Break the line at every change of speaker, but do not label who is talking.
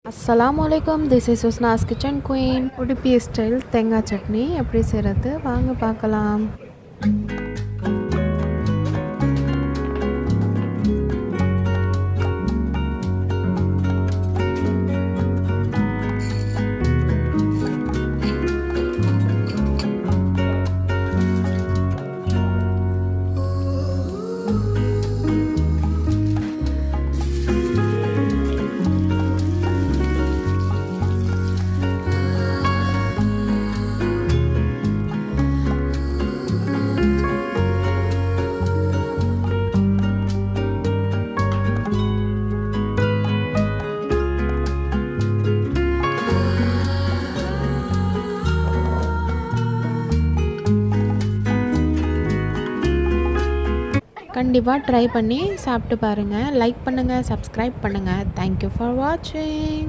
Assalamualaikum, this is Usna's Kitchen Queen. Udupi style தேங்காய் சட்னி எப்படி செய்கிறது வாங்க பார்க்கலாம். கண்டிப்பாக ட்ரை பண்ணி சாப்பிட்டு பாருங்கள். லைக் பண்ணுங்கள், சப்ஸ்கிரைப் பண்ணுங்கள். தேங்க்யூ ஃபார் வாட்சிங்.